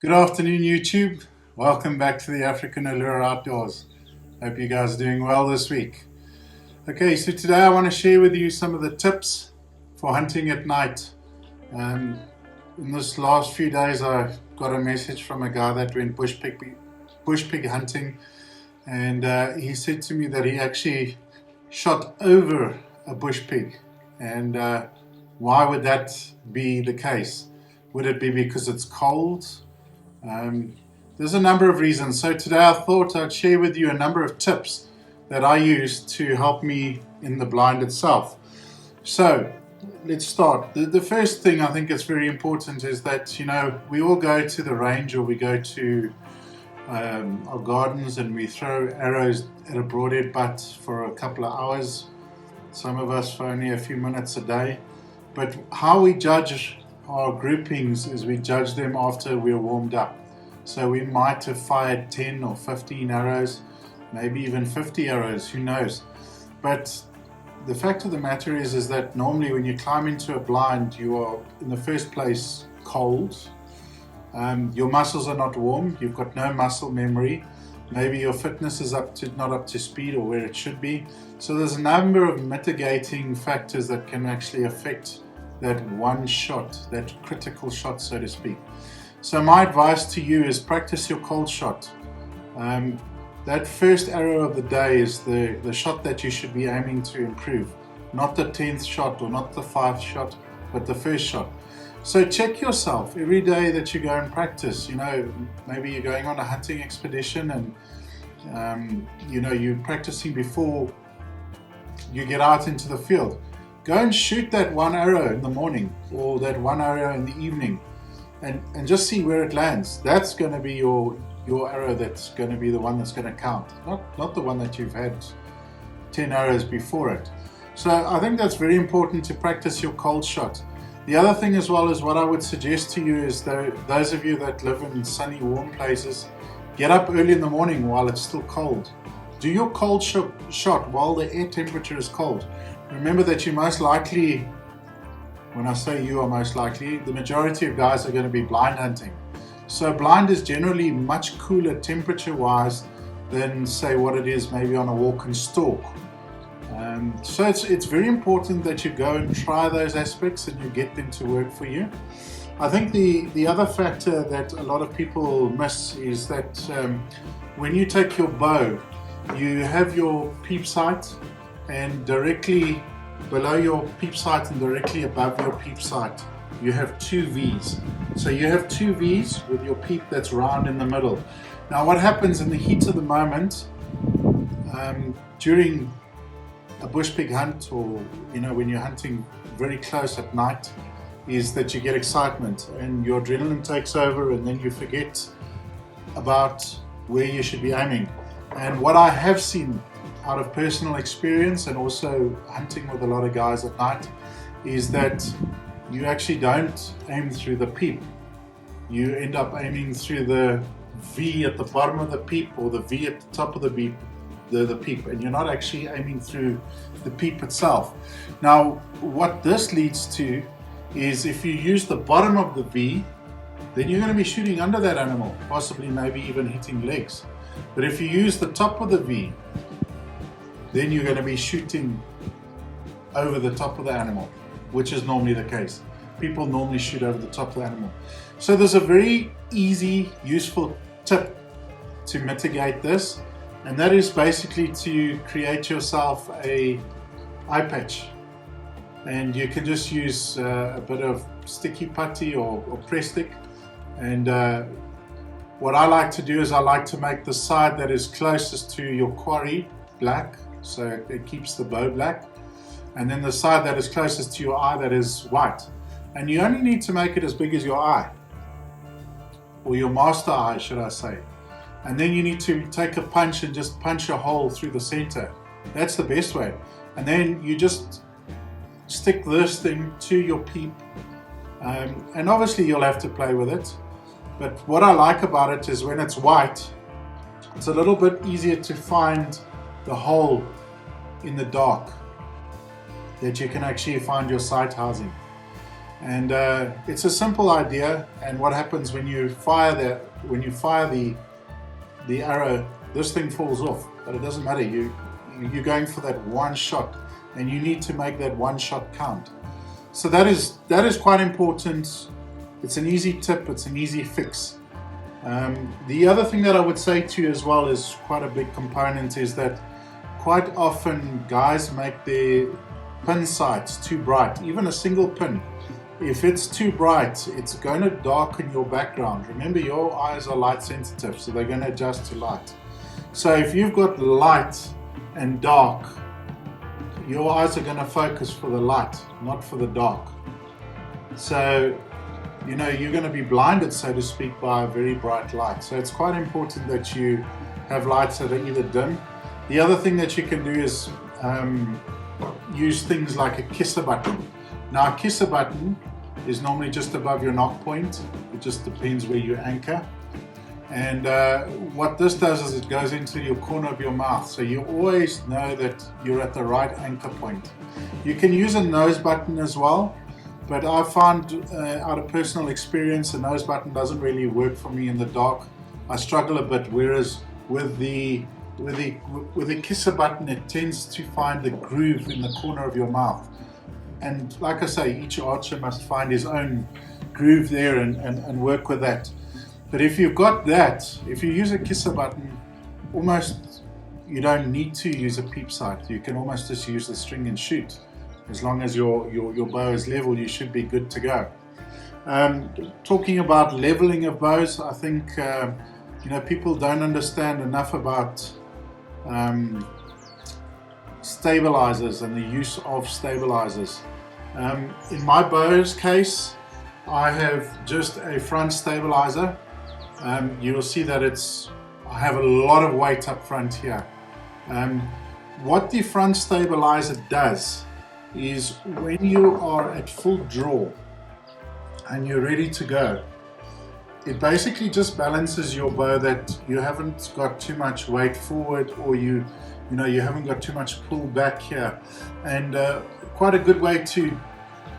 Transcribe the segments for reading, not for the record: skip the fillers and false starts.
Good afternoon, YouTube. Welcome back to the African Allure Outdoors. Hope you guys are doing well this week. Okay, so today I want to share with you some of the tips for hunting at night. In this last few days, I got a message from a guy that went bush pig hunting, and he said to me that he actually shot over a bush pig. And why would that be the case? Would it be because it's cold? There's a number of reasons. So today I thought I'd share with you a number of tips that I use to help me in the blind itself. So let's start. The first thing I think is very important is that, we all go to the range or we go to our gardens and we throw arrows at a broadhead butt for a couple of hours. Some of us for only a few minutes a day. But how we judge our groupings is we judge them after we're warmed up. So we might have fired 10 or 15 arrows, maybe even 50 arrows, who knows. But the fact of the matter is that normally when you climb into a blind, you are in the first place cold. Your muscles are not warm, you've got no muscle memory. Maybe your fitness is not up to speed or where it should be. So there's a number of mitigating factors that can actually affect that one shot, that critical shot, so to speak. So my advice to you is practice your cold shot. That first arrow of the day is the shot that you should be aiming to improve. Not the 10th shot or not the 5th shot, but the first shot. So check yourself every day that you go and practice. Maybe you're going on a hunting expedition and you're practicing before you get out into the field. Go and shoot that one arrow in the morning or that one arrow in the evening and just see where it lands. That's going to be your arrow that's going to be the one that's going to count, not the one that you've had 10 arrows before it. So I think that's very important to practice your cold shot. The other thing as well is what I would suggest to you is those of you that live in sunny, warm places, get up early in the morning while it's still cold. Do your cold shot while the air temperature is cold. Remember that you most likely, when I say you are most likely, the majority of guys are going to be blind hunting. So blind is generally much cooler temperature-wise than, say, what it is maybe on a walk and stalk. So it's very important that you go and try those aspects and you get them to work for you. I think the other factor that a lot of people miss is that when you take your bow, you have your peep sight, and directly below your peep sight and directly above your peep sight, you have two V's. So you have two V's with your peep that's round in the middle. Now what happens in the heat of the moment, during a bush pig hunt or when you're hunting very close at night, is that you get excitement and your adrenaline takes over and then you forget about where you should be aiming. And what I have seen out of personal experience and also hunting with a lot of guys at night is that you actually don't aim through the peep. You end up aiming through the V at the bottom of the peep or the V at the top of the peep, and you're not actually aiming through the peep itself. Now, what this leads to is if you use the bottom of the V, then you're going to be shooting under that animal, possibly maybe even hitting legs. But if you use the top of the V, then you're going to be shooting over the top of the animal, which is normally the case. People normally shoot over the top of the animal. So there's a very easy, useful tip to mitigate this, and that is basically to create yourself a eye patch. And you can just use a bit of sticky putty or press stick. And what I like to do is I like to make the side that is closest to your quarry black, so it keeps the bow black, and then the side that is closest to your eye, that is white. And you only need to make it as big as your eye, or your master eye, should I say. And then you need to take a punch and just punch a hole through the center. That's the best way. And then you just stick this thing to your peep, and obviously you'll have to play with it. But what I like about it is when it's white, it's a little bit easier to find the hole in the dark, that you can actually find your sight housing. And it's a simple idea. And what happens when you fire the arrow, this thing falls off, but it doesn't matter. You're going for that one shot, and you need to make that one shot count. So that is quite important. It's an easy tip. It's an easy fix. The other thing that I would say to you as well is quite a big component is that quite often guys make their pin sights too bright. Even a single pin, if it's too bright, it's going to darken your background. Remember, your eyes are light sensitive, so they're going to adjust to light. So if you've got light and dark, your eyes are going to focus for the light, not for the dark. So, you know, you're going to be blinded, so to speak, by a very bright light. So it's quite important that you have lights that are either dim. The other thing that you can do is use things like a kisser button. Now, a kisser button is normally just above your knock point. It just depends where you anchor. And what this does is it goes into your corner of your mouth, so you always know that you're at the right anchor point. You can use a nose button as well, but I found out of personal experience, a nose button doesn't really work for me in the dark. I struggle a bit, whereas with the kisser button, it tends to find the groove in the corner of your mouth. And like I say, each archer must find his own groove there and work with that. But if you've got that, if you use a kisser button, almost you don't need to use a peep sight. You can almost just use the string and shoot. As long as your bow is level, you should be good to go. Talking about leveling of bows, I think you know, people don't understand enough about stabilizers and the use of stabilizers. In my bow's case, I have just a front stabilizer. You will see that I have a lot of weight up front here. What the front stabilizer does is when you are at full draw and you're ready to go, it basically just balances your bow that you haven't got too much weight forward, or you haven't got too much pull back here. And quite a good way to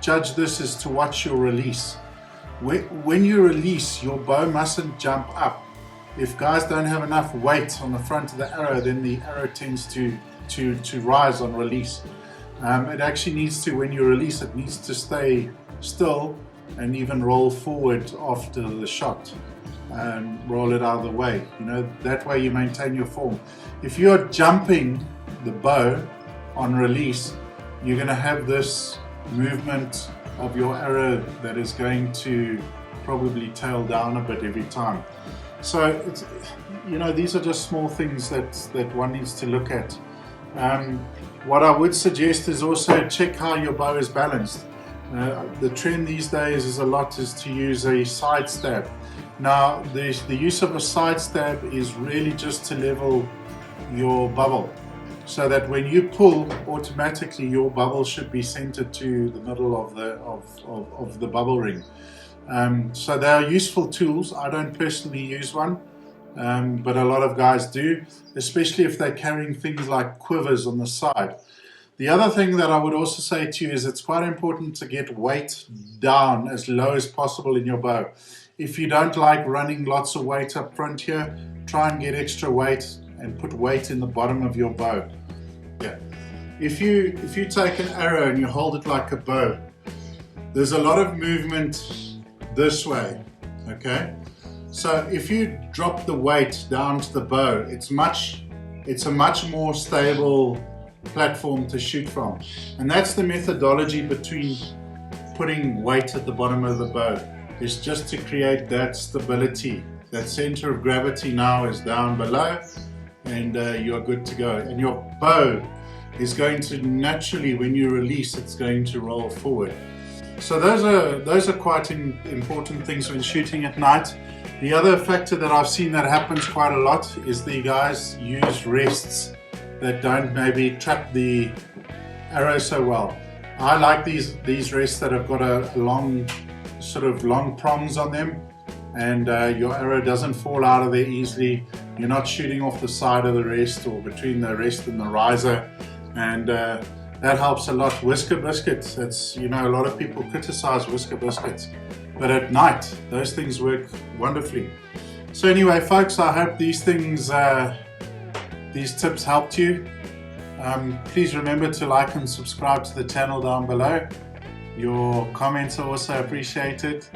judge this is to watch your release. When you release, your bow mustn't jump up. If guys don't have enough weight on the front of the arrow, then the arrow tends to rise on release. It actually needs to, when you release, it needs to stay still and even roll forward after the shot. Roll it out of the way. You know, that way you maintain your form. If you're jumping the bow on release, you're going to have this movement of your arrow that is going to probably tail down a bit every time. So it's, you know, these are just small things that one needs to look at. What I would suggest is also check how your bow is balanced. The trend these days is to use a side stab. Now the use of a side stab is really just to level your bubble, so that when you pull, automatically your bubble should be centered to the middle of the bubble ring. So they are useful tools. I don't personally use one, but a lot of guys do, especially if they're carrying things like quivers on the side. The other thing that I would also say to you is it's quite important to get weight down as low as possible in your bow. If you don't like running lots of weight up front here, try and get extra weight and put weight in the bottom of your bow. Yeah. If you take an arrow and you hold it like a bow, there's a lot of movement this way, okay? So if you drop the weight down to the bow, it's a much more stable platform to shoot from. And that's the methodology between putting weight at the bottom of the bow, is just to create that stability. That center of gravity now is down below, and you're good to go. And your bow is going to naturally, when you release, it's going to roll forward. So those are quite important things when shooting at night. The other factor that I've seen that happens quite a lot is the guys use rests that don't maybe trap the arrow so well. I like these rests that have got a long prongs on them, and your arrow doesn't fall out of there easily. You're not shooting off the side of the rest or between the rest and the riser, and that helps a lot. Whisker biscuits, that's, you know, a lot of people criticize whisker biscuits, but at night those things work wonderfully. So anyway, folks, I hope these things, these tips helped you. Please remember to like and subscribe to the channel down below. Your comments are also appreciated,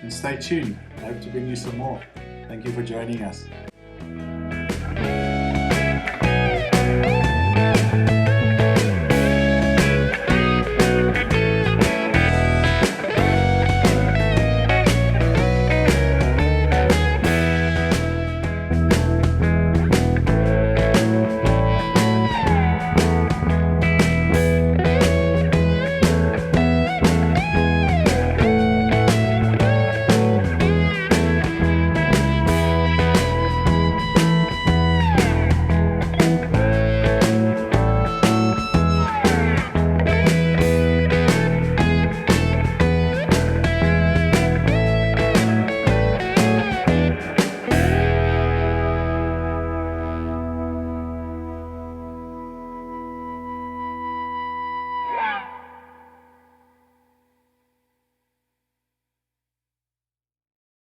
and stay tuned. I hope to bring you some more. Thank you for joining us.